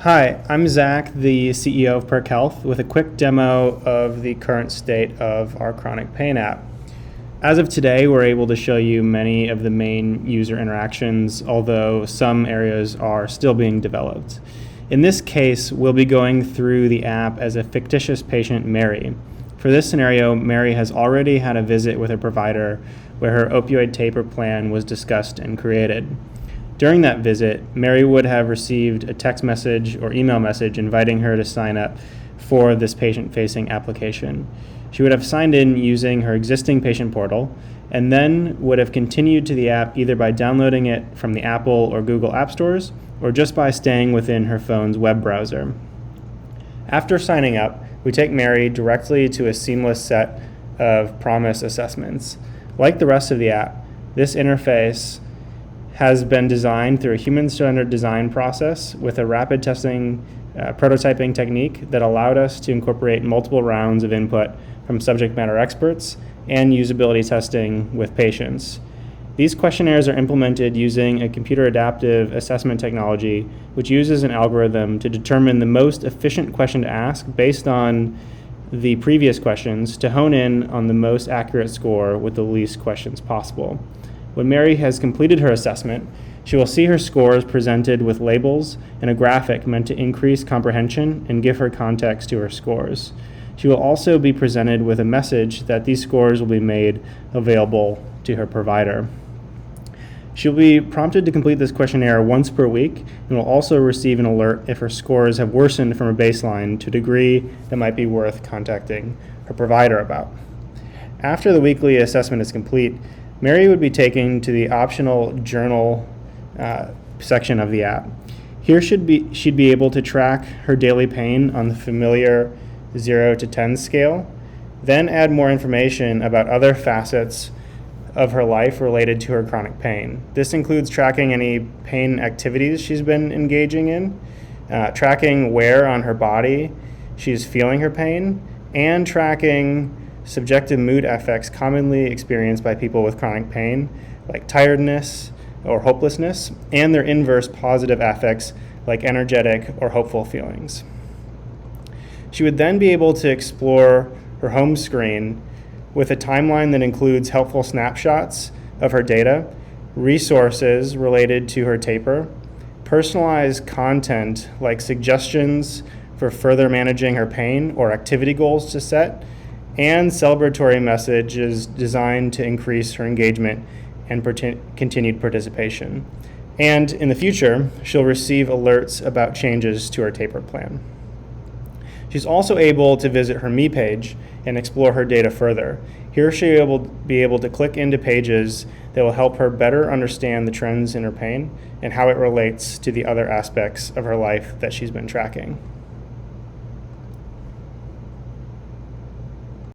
Hi, I'm Zach, the CEO of Perk Health, with a quick demo of the current state of our chronic pain app. As of today, we're able to show you many of the main user interactions, although some areas are still being developed. In this case, we'll be going through the app as a fictitious patient, Mary. For this scenario, Mary has already had a visit with her provider where her opioid taper plan was discussed and created. During that visit, Mary would have received a text message or email message inviting her to sign up for this patient-facing application. She would have signed in using her existing patient portal and then would have continued to the app either by downloading it from the Apple or Google App Stores or just by staying within her phone's web browser. After signing up, we take Mary directly to a seamless set of PROMIS assessments. Like the rest of the app, this interface has been designed through a human-centered design process with a rapid testing prototyping technique that allowed us to incorporate multiple rounds of input from subject matter experts and usability testing with patients. These questionnaires are implemented using a computer adaptive assessment technology, which uses an algorithm to determine the most efficient question to ask based on the previous questions to hone in on the most accurate score with the least questions possible. When Mary has completed her assessment, she will see her scores presented with labels and a graphic meant to increase comprehension and give her context to her scores. She will also be presented with a message that these scores will be made available to her provider. She'll be prompted to complete this questionnaire once per week and will also receive an alert if her scores have worsened from a baseline to a degree that might be worth contacting her provider about. After the weekly assessment is complete, Mary would be taken to the optional journal section of the app. Here she'd be able to track her daily pain on the familiar 0 to 10 scale, then add more information about other facets of her life related to her chronic pain. This includes tracking any pain activities she's been engaging in, tracking where on her body she's feeling her pain, and tracking subjective mood effects commonly experienced by people with chronic pain, like tiredness or hopelessness, and their inverse positive affects, like energetic or hopeful feelings. She would then be able to explore her home screen with a timeline that includes helpful snapshots of her data, resources related to her taper, personalized content like suggestions for further managing her pain or activity goals to set, and celebratory messages designed to increase her engagement and continued participation. And in the future, she'll receive alerts about changes to her taper plan. She's also able to visit her Me page and explore her data further. Here she'll be able to click into pages that will help her better understand the trends in her pain and how it relates to the other aspects of her life that she's been tracking.